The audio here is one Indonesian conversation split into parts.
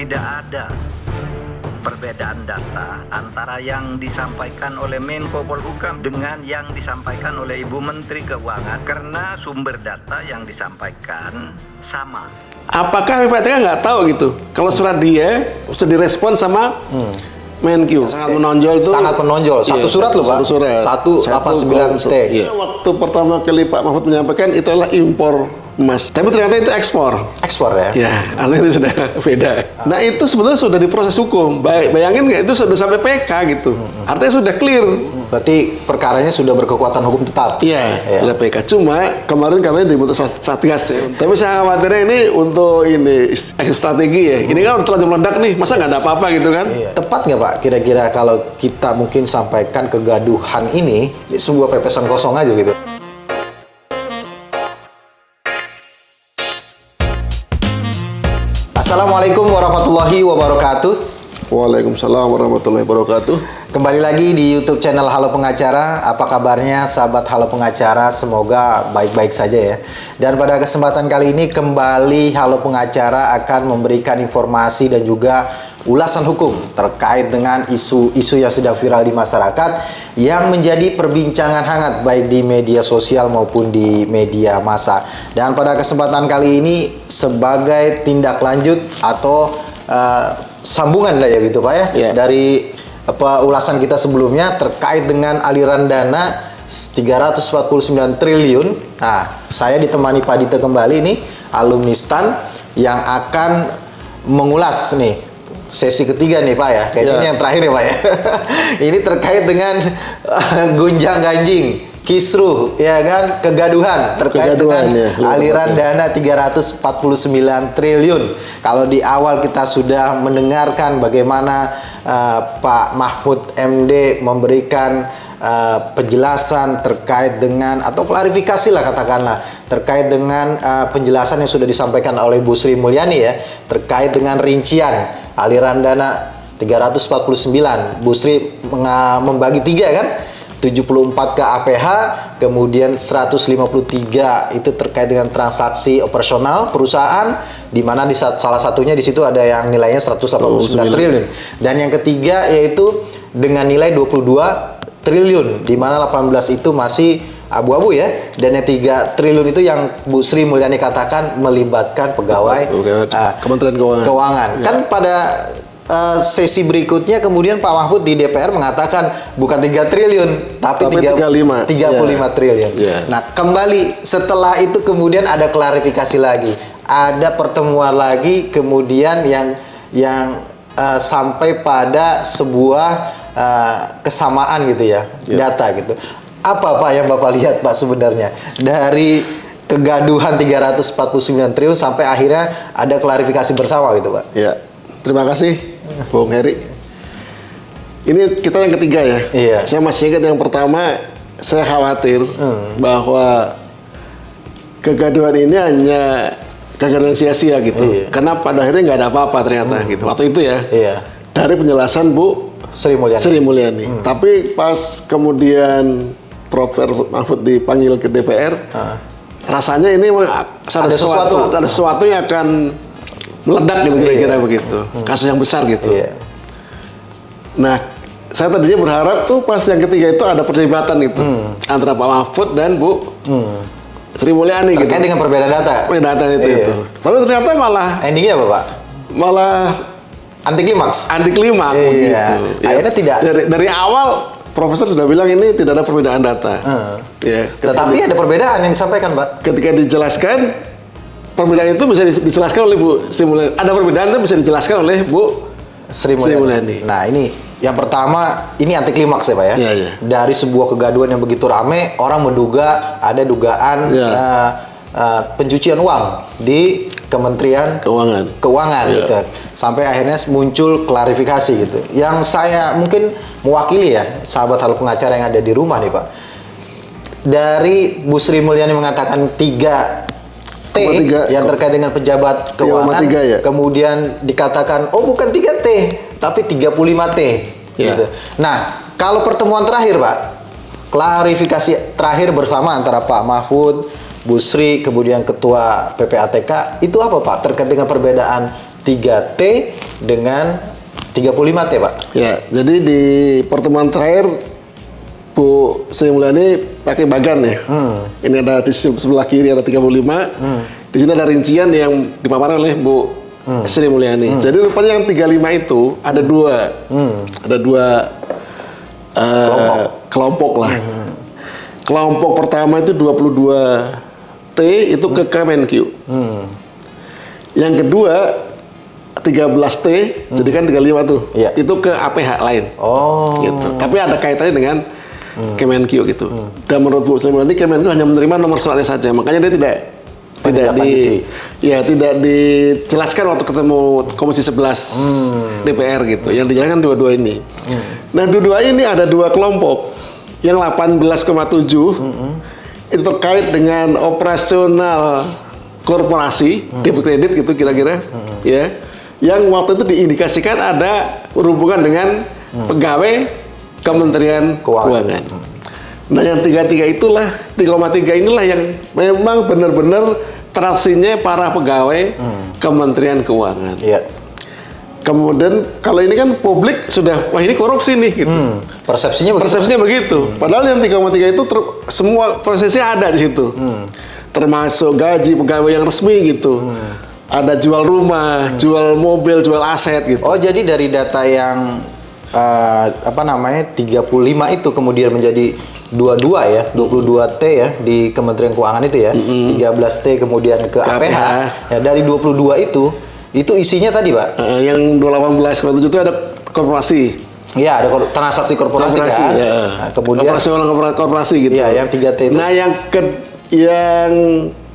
Tidak ada perbedaan data antara yang disampaikan oleh Menko Polhukam dengan yang disampaikan oleh Ibu Menteri Keuangan karena sumber data yang disampaikan sama. Apakah PPATK nggak tahu gitu? Kalau surat dia sudah direspon sama Menkyu. Sangat menonjol tuh. Sangat menonjol. Satu surat loh Pak. Satu surat. 189T. Iya. Waktu pertama kali Pak Mahfud menyampaikan itu adalah impor emas. Tapi ternyata itu ekspor. Ekspor ya? Ya, artinya itu sudah beda. Nah itu sebetulnya sudah diproses hukum. Bayangin nggak itu sudah sampai PK gitu. Artinya sudah clear. Berarti perkaranya sudah berkekuatan hukum tetap. Iya, Ya. sudah PK. Cuma kemarin katanya dibentuk Satgas ya. Tapi saya khawatirnya ini untuk ini strategi ya. Ini kan udah terlanjur meledak nih, masa nggak ada apa-apa gitu kan? Iya. Tepat nggak Pak? Kira-kira kalau kita mungkin sampaikan kegaduhan ini sebuah pepesan kosong aja gitu. Assalamualaikum warahmatullahi wabarakatuh. Waalaikumsalam warahmatullahi wabarakatuh. Kembali lagi di YouTube channel Halo Pengacara. Apa kabarnya sahabat Halo Pengacara? Semoga baik-baik saja ya. Dan pada kesempatan kali ini kembali Halo Pengacara akan memberikan informasi dan juga ulasan hukum terkait dengan isu-isu yang sedang viral di masyarakat yang menjadi perbincangan hangat baik di media sosial maupun di media massa. Dan pada kesempatan kali ini sebagai tindak lanjut atau sambungan lah ya gitu Pak ya, Yeah. dari ulasan kita sebelumnya terkait dengan aliran dana 349 triliun. Nah, saya ditemani Pak Dito kembali nih, alumni STAN yang akan mengulas nih sesi ketiga nih Pak ya. Kayaknya ini yang terakhir ya Pak ya. Ini terkait dengan gonjang-ganjing, kisruh ya kan, kegaduhan terkait dengan aliran dana 349 triliun. Kalau di awal kita sudah mendengarkan bagaimana Pak Mahfud MD memberikan penjelasan terkait dengan atau klarifikasi lah katakanlah terkait dengan penjelasan yang sudah disampaikan oleh Bu Sri Mulyani ya terkait dengan rincian aliran dana 349. Bu Sri membagi tiga kan, 74 ke APH, kemudian 153 itu terkait dengan transaksi operasional perusahaan, di mana di salah satunya di situ ada yang nilainya 189 triliun. Dan yang ketiga yaitu dengan nilai 22 triliun, di mana 18 itu masih abu-abu ya. Dan yang 3 triliun itu yang Bu Sri Mulyani katakan melibatkan pegawai Kementerian Keuangan. Ya. Kan pada sesi berikutnya kemudian Pak Mahfud di DPR mengatakan bukan 3 triliun tapi 35 triliun. Yeah. Nah, kembali setelah itu kemudian ada klarifikasi lagi. Ada pertemuan lagi kemudian yang sampai pada sebuah kesamaan gitu ya, data gitu. Apa Pak yang Bapak lihat Pak sebenarnya dari kegaduhan 349 triliun sampai akhirnya ada klarifikasi bersama gitu Pak? Ya, terima kasih Bung Heri. Ini kita yang ketiga ya. Iya. Saya masih ingat yang pertama, saya khawatir bahwa kegaduhan ini hanya kegaduhan sia-sia gitu. Iya. Karena pada akhirnya nggak ada apa-apa ternyata gitu. Waktu itu ya. Iya. Dari penjelasan Bu Sri Mulyani. Sri Mulyani. Tapi pas kemudian Prof. Mahfud dipanggil ke DPR, rasanya ini memang ada sesuatu yang akan meledak gitu kira-kira begitu. Kasus yang besar gitu. Iya. Nah, saya tadinya berharap tuh pas yang ketiga itu ada perdebatan itu antara Pak Mahfud dan Bu Sri Mulyani gitu. Terkait dengan perbedaan data. Perbedaan itu. Tapi ternyata malah endingnya apa Pak? Malah Anti klimaks. begitu. Akhirnya tidak. Dari awal Profesor sudah bilang ini tidak ada perbedaan data. Ya, Tetapi ada perbedaan yang disampaikan Pak. ketika dijelaskan perbedaan itu bisa dijelaskan oleh Bu Sri Mulyani. Ada perbedaan itu bisa dijelaskan oleh Bu Sri Mulyani. Nah, ini yang pertama, ini anti klimaks ya Pak ya. Iya, iya. Dari sebuah kegaduhan yang begitu rame, orang menduga ada dugaan pencucian uang di Kementerian Keuangan gitu. Sampai akhirnya muncul klarifikasi gitu. Yang saya mungkin mewakili ya, sahabat Halo Pengacara yang ada di rumah nih Pak. Dari Bu Sri Mulyani mengatakan 3T yang terkait dengan pejabat keuangan, kemudian dikatakan oh bukan 3T tapi 35T gitu. Nah, kalau pertemuan terakhir Pak, klarifikasi terakhir bersama antara Pak Mahfud, Bu Sri, kemudian Ketua PPATK, itu apa Pak terkait dengan perbedaan 3T dengan 35T, Pak. Ya, jadi di pertemuan terakhir Bu Sri Mulyani pakai bagan ya. Ini ada di sebelah kiri ada 35. Di sini ada rincian yang dipaparkan oleh Bu Sri Mulyani. Jadi rupanya yang 35 itu ada dua. Ada dua kelompok lah. Kelompok pertama itu 22T itu ke Kemenq. Yang kedua 13T, jadi kan 35 tuh. Iya. Itu ke APH lain. Oh. Gitu. Tapi ada kaitannya dengan Kemenq gitu. Dan menurut Bu Sri Mulyani Kemenq hanya menerima nomor suratnya saja. Makanya dia tidak dijelaskan waktu ketemu Komisi 11 DPR gitu. Yang dijelaskan dua-dua ini. Nah, dua-dua ini ada dua kelompok. Yang 18,7 itu terkait dengan operasional korporasi, debit kredit gitu kira-kira, ya. Yang waktu itu diindikasikan ada hubungan dengan pegawai Kementerian Keuangan. Nah, yang 33 itulah, 3,3 inilah yang memang benar-benar transaksinya para pegawai Kementerian Keuangan. Iya. Kemudian kalau ini kan publik sudah, wah ini korupsi nih gitu. Persepsinya begitu. Persepsinya begitu. Padahal yang 3,3 itu semua prosesnya ada di situ. Termasuk gaji pegawai yang resmi gitu. Ada jual rumah, jual mobil, jual aset gitu. Oh, jadi dari data yang 35 itu kemudian menjadi 22T ya di Kementerian Keuangan itu ya. 13T kemudian ke APH. Ya, dari 22 itu isinya tadi, Pak. Yang 218,7 itu ada korporasi. Iya, ada transaksi korporasi kan. Ya. Nah, kemudian operasional korporasi gitu. Iya, yang 3T itu. Nah, yang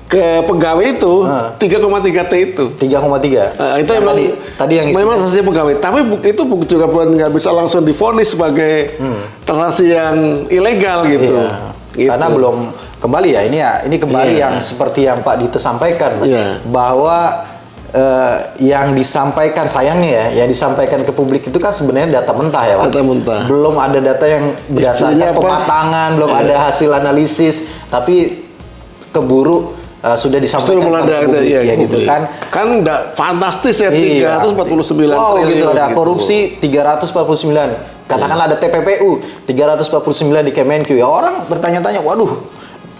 ke pegawai itu 3,3 T itu. 3,3. Itu memang tadi yang memang transaksi pegawai. Tapi itu juga nggak bisa langsung divonis sebagai transaksi yang ilegal gitu. Iya. Gitu. Karena belum kembali ya. Ini kembali yang seperti yang Pak Dito sampaikan, bahwa yang disampaikan sayangnya yang disampaikan ke publik itu kan sebenarnya data mentah ya, Pak. Data mentah. Belum ada data yang berdasarkan pematangan, belum ada hasil analisis, tapi keburu sudah disampaikan ke publik ya gitu kan. Kan fantastis ya 349 wow, triliun gitu ada korupsi 349. Katakanlah ada TPPU 349 di Kemenq. Ya orang bertanya-tanya, waduh,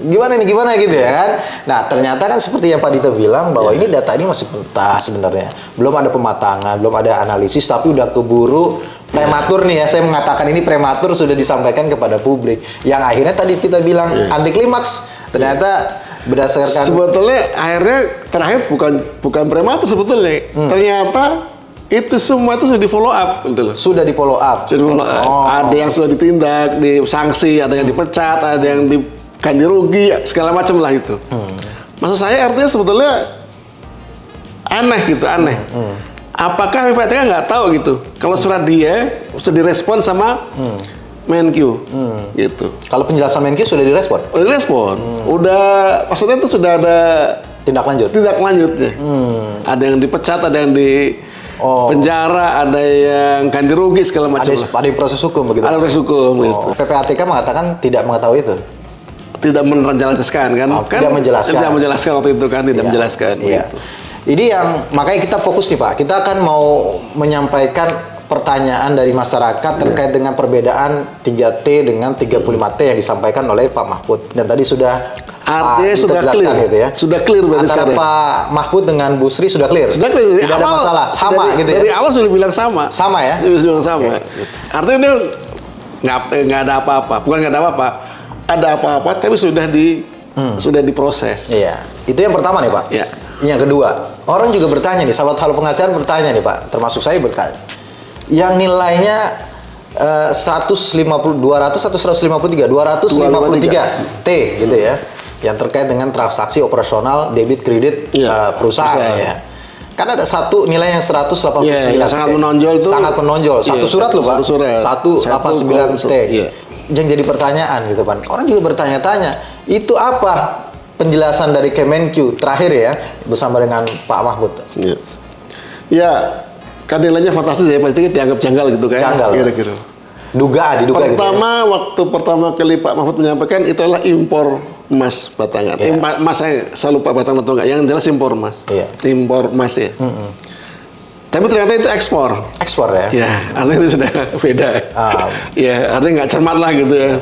gimana gitu ya kan. Nah, ternyata kan seperti yang Pak Dito bilang bahwa ini data ini masih mentah sebenarnya. Belum ada pematangan, belum ada analisis, tapi udah keburu prematur nih ya. Saya mengatakan ini prematur sudah disampaikan kepada publik. Yang akhirnya tadi kita bilang anti klimaks. Ternyata berdasarkan sebetulnya akhirnya terakhir bukan prematur sebetulnya. Ternyata itu semua itu sudah di follow up gitu loh. Sudah di follow up. Ada yang sudah ditindak, disanksi, ada yang dipecat, ada yang ganti rugi, segala macam lah itu. Maksud saya artinya sebetulnya aneh gitu, aneh. Apakah PPATK nggak tahu gitu? Kalau surat dia sudah direspon sama Menq, gitu. Kalau penjelasan Menq sudah direspon? Udah direspon. Udah, maksudnya itu sudah ada tindak lanjutnya. Ada yang dipecat, ada yang di penjara, ada yang ganti rugi segala macam. Ada proses hukum begitu. Ada proses hukum gitu. PPATK mengatakan tidak mengetahui itu. Tidak menjelaskan kan? Tidak menjelaskan. Tidak menjelaskan waktu itu kan, tidak menjelaskan. Iya. Gitu. Ini yang makanya kita fokus nih Pak. Kita akan mau menyampaikan pertanyaan dari masyarakat terkait dengan perbedaan 3T dengan 35T yang disampaikan oleh Pak Mahfud. Dan tadi sudah artinya sudah clear gitu ya. Sudah clear berarti antara sekarang. Pak Mahfud dengan Bu Sri sudah clear. Sudah clear. Tidak ada masalah. Sama gitu ya. Dari awal sudah bilang sama. Sama ya. Sudah bilang sama. Artinya dia nggak ada apa-apa. Bukan nggak ada apa-apa. Ada apa-apa tapi sudah diproses. Iya. Itu yang pertama nih Pak. Iya. Yang kedua, orang juga bertanya nih, sahabat Halo Pengacara bertanya nih Pak, termasuk saya bertanya. Yang nilainya 200 atau 253 T gitu ya. Yang terkait dengan transaksi operasional debit kredit perusahaan ya. Kan ada satu nilai yang 189 yang sangat menonjol itu. Sangat menonjol. Satu surat loh Pak. 189 T. Yang jadi pertanyaan gitu Pak. Orang juga bertanya-tanya, itu apa penjelasan dari Kemenq terakhir ya bersama dengan Pak Mahfud? Ya, kan nilainya fantastis ya, pasti dianggap janggal gitu kan? Janggal. Kira-kira. Diduga pertama gitu ya? Waktu pertama kali Pak Mahfud menyampaikan itu adalah impor emas batangan. Emas saya lupa batangan atau enggak. Yang jelas impor emas. Impor emas ya. Tapi ternyata itu ekspor. Ekspor ya? Ya, artinya itu sudah beda. Ya, artinya nggak cermat lah gitu ya.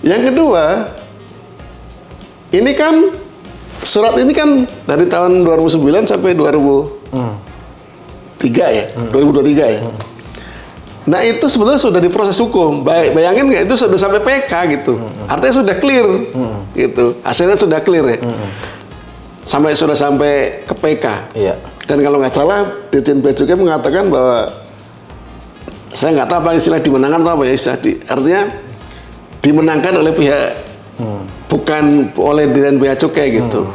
Yang kedua, ini kan surat ini kan dari tahun 2009 sampai 2003 ya, 2023 ya. Nah itu sebetulnya sudah diproses hukum. Bayangin nggak itu sudah sampai PK gitu. Artinya sudah clear gitu. Hasilnya sudah clear ya. Sudah sampai ke PK. Iya. Dan kalau nggak salah Dirjen Bea Cukai mengatakan bahwa saya nggak tahu apa istilah dimenangkan atau apa ya artinya dimenangkan oleh pihak bukan oleh Dirjen Bea Cukai gitu.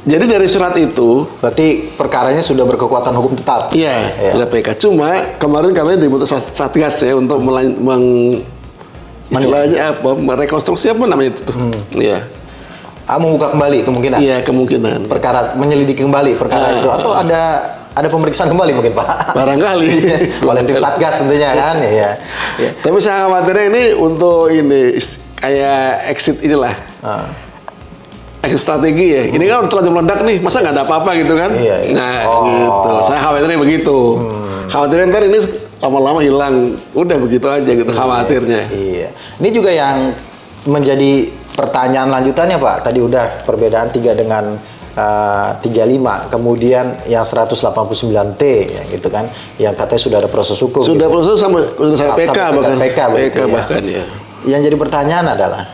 Jadi dari surat itu berarti perkaranya sudah berkekuatan hukum tetap. iya, sudah PK. Cuma kemarin katanya dibentuk Satgas ya untuk istilahnya apa? Merekonstruksi apa namanya itu tuh? Iya. Membuka kembali kemungkinan. Iya, kemungkinan. Perkara menyelidiki kembali perkara itu atau ada pemeriksaan kembali mungkin Pak. Barangkali oleh tim Satgas tentunya kan. Ya. Tapi saya khawatirnya ini untuk ini kayak exit inilah. Exit strategi ya. Ini kan udah terlanjur meledak nih, masa nggak ada apa-apa gitu kan? Iya. Nah, gitu. Saya khawatirnya begitu. Khawatirnya ntar ini lama-lama hilang. Udah begitu aja gitu khawatirnya. Iya. Ini juga yang menjadi pertanyaan lanjutannya Pak. Tadi udah perbedaan 3 dengan 35, kemudian yang 189T ya gitu kan, yang katanya sudah ada proses hukum. Sudah gitu. proses sampai PK bahkan. PK bahkan ya. Yang jadi pertanyaan adalah,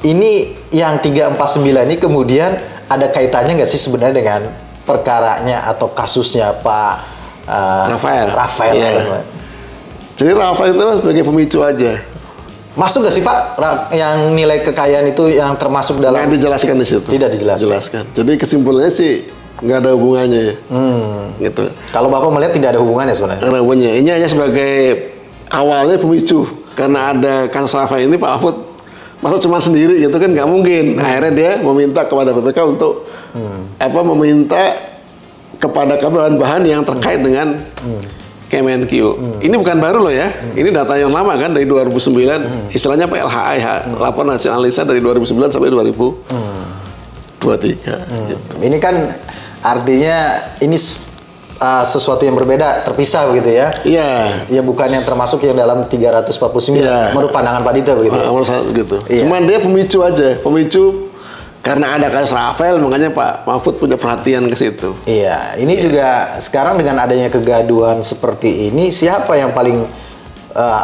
ini yang 349 ini kemudian ada kaitannya nggak sih sebenarnya dengan perkaranya atau kasusnya Pak Rafael? Ya. Jadi Rafael itu sebagai pemicu aja. Masuk nggak sih Pak yang nilai kekayaan itu yang termasuk dalam? Nggak dijelaskan di situ. Tidak dijelaskan. Jadi kesimpulannya sih nggak ada hubungannya ya. Gitu. Kalau Bapak melihat tidak ada hubungannya sebenarnya? Nggak ada hubungannya. Ini hanya sebagai awalnya pemicu. Karena ada kasus Rafael ini Pak Mahfud masa cuma sendiri gitu kan nggak mungkin. Akhirnya dia meminta kepada BPK untuk meminta kepada bahan-bahan yang terkait dengan Kemenq. Ini bukan baru loh ya. Ini data yang lama kan dari 2009. Istilahnya PLHA ya, laporan hasil analisa dari 2009 sampai 2023. Gitu. Ini kan artinya ini sesuatu yang berbeda, terpisah begitu ya? Iya. Ya bukan yang termasuk yang dalam 349 menurut pandangan Pak Dita begitu. Menurut saya gitu. Iya. Cuman dia pemicu aja, pemicu karena ada kasus Rafael, makanya Pak Mahfud punya perhatian ke situ. Iya, ini juga sekarang dengan adanya kegaduhan seperti ini, siapa yang paling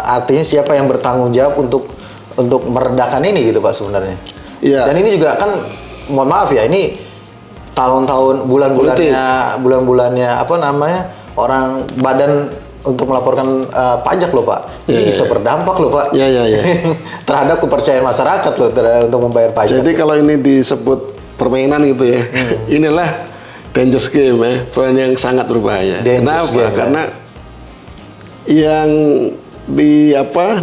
artinya siapa yang bertanggung jawab untuk meredakan ini gitu Pak sebenarnya? Iya. Dan ini juga kan, mohon maaf ya, ini tahun-tahun bulan-bulannya apa namanya orang badan untuk melaporkan pajak loh Pak. Ini bisa berdampak loh Pak. Iya. terhadap kepercayaan masyarakat loh untuk membayar pajak. Jadi kalau ini disebut permainan gitu ya, inilah dangerous game ya, permainan yang sangat berbahaya. Kenapa? Karena yang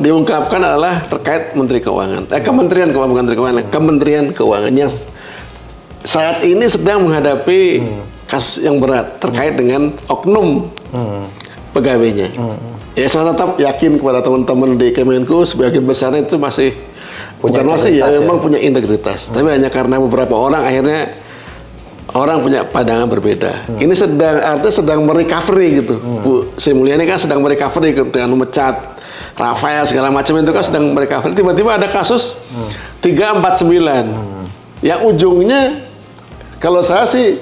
diungkapkan adalah terkait Menteri Keuangan. Kementerian Keuangan, bukan Menteri Keuangan, Kementerian Keuangan yang saat ini sedang menghadapi kasus yang berat terkait dengan oknum pegawainya. Ya saya tetap yakin kepada teman-teman di Kemenku sebagian besarnya itu masih memang punya integritas. Tapi hanya karena beberapa orang akhirnya orang punya pandangan berbeda. Ini sedang merecovery gitu. Bu Sri Mulyani kan sedang merecovery dengan memecat Rafael segala macam itu kan sedang merecovery. Tiba-tiba ada kasus 349 yang ujungnya kalau saya sih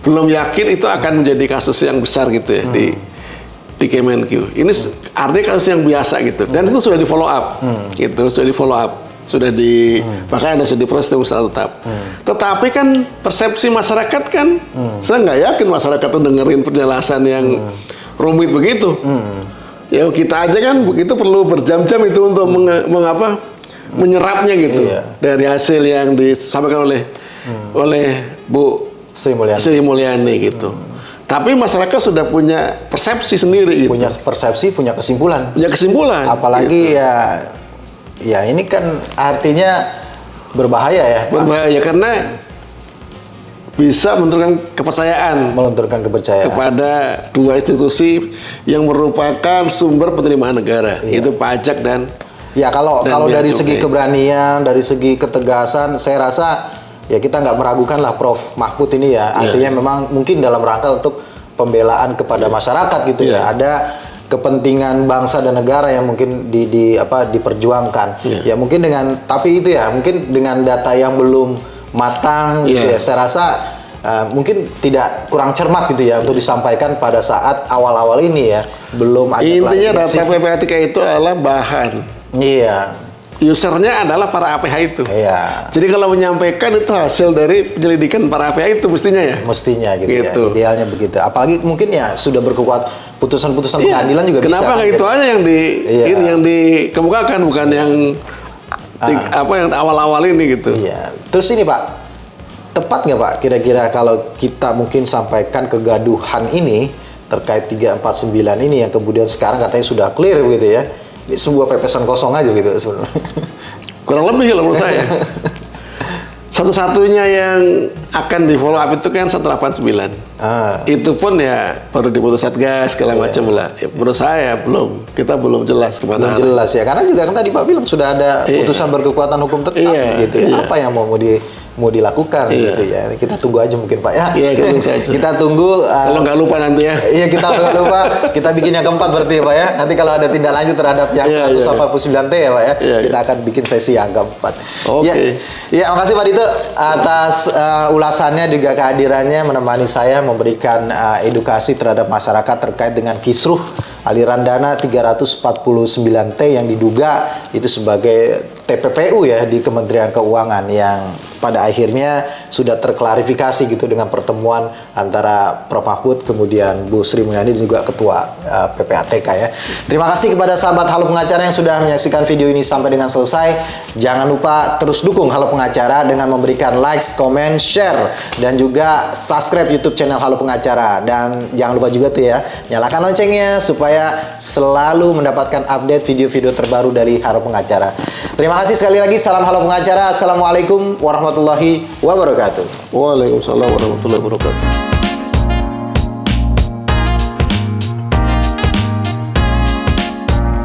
belum yakin itu akan menjadi kasus yang besar gitu ya di Kemenq. Ini artinya kasus yang biasa gitu, dan itu sudah di follow up, bahkan ada sudah diproses secara tetap. Tetapi kan persepsi masyarakat kan, saya nggak yakin masyarakat tuh dengerin penjelasan yang rumit begitu. Ya kita aja kan begitu perlu berjam-jam itu untuk menyerapnya gitu dari hasil yang disampaikan oleh Bu Sri Mulyani gitu. Tapi masyarakat sudah punya persepsi sendiri gitu. Punya persepsi, punya kesimpulan. Apalagi gitu. ya ini kan artinya berbahaya ya. Berbahaya karena bisa menurunkan kepercayaan kepada dua institusi yang merupakan sumber penerimaan negara, yaitu pajak dan kalau dari segi keberanian, dari segi ketegasan, saya rasa ya kita nggak meragukan lah Prof Mahfud ini ya. Artinya memang mungkin dalam rangka untuk pembelaan kepada masyarakat gitu ya. Ada kepentingan bangsa dan negara yang mungkin diperjuangkan. Ya mungkin tapi itu ya mungkin dengan data yang belum matang gitu ya. Saya rasa mungkin kurang cermat gitu ya untuk disampaikan pada saat awal-awal ini ya. Belum ada. Intinya data PPATK itu adalah bahan. Iya. Usernya adalah para APH itu. Iya. Jadi kalau menyampaikan itu hasil dari penyelidikan para APH itu mestinya ya. Mestinya gitu ya. Idealnya begitu. Apalagi mungkin ya sudah berkuat putusan-putusan pengadilan juga bisa. Kenapa nggak itu aja yang yang dikemukakan bukan yang yang awal-awal ini gitu. Iya. Terus ini Pak, tepat nggak Pak kira-kira kalau kita mungkin sampaikan kegaduhan ini terkait 349 ini yang kemudian sekarang katanya sudah clear gitu ya. Ini sebuah pepesan kosong aja gitu sebenarnya. Kurang lebih kalau menurut saya. Satu-satunya yang akan di follow up itu kan 189. Itu pun ya baru diputus Satgas segala macam lah. Ya, menurut saya kita belum jelas kemana. Belum jelas ya, karena juga kan tadi Pak bilang sudah ada putusan berkekuatan hukum tetap gitu ya. Apa yang mau dilakukan gitu ya. Kita tunggu aja mungkin Pak ya. Iya, kita tunggu saja. Kita tunggu. Kalau nggak lupa nanti ya. Iya, kita nggak lupa. Kita bikin yang keempat berarti ya Pak ya. Nanti kalau ada tindak lanjut terhadap yang 189T ya Pak ya. Kita akan bikin sesi yang keempat. Oke. Ya, makasih Pak Dito atas ulasannya juga kehadirannya menemani saya memberikan edukasi terhadap masyarakat terkait dengan kisruh aliran dana 349T yang diduga itu sebagai TPPU ya di Kementerian Keuangan yang pada akhirnya sudah terklarifikasi gitu dengan pertemuan antara Prof. Mahfud kemudian Bu Sri Mulyani juga Ketua PPATK ya. Terima kasih kepada sahabat Halo Pengacara yang sudah menyaksikan video ini sampai dengan selesai. Jangan lupa terus dukung Halo Pengacara dengan memberikan likes, komen, share dan juga subscribe YouTube channel Halo Pengacara dan jangan lupa juga tuh ya nyalakan loncengnya supaya selalu mendapatkan update video-video terbaru dari Halo Pengacara. Terima kasih sekali lagi. Salam Halo Pengacara. Assalamualaikum warahmatullahi wabarakatuh. Waalaikumsalam warahmatullahi wabarakatuh.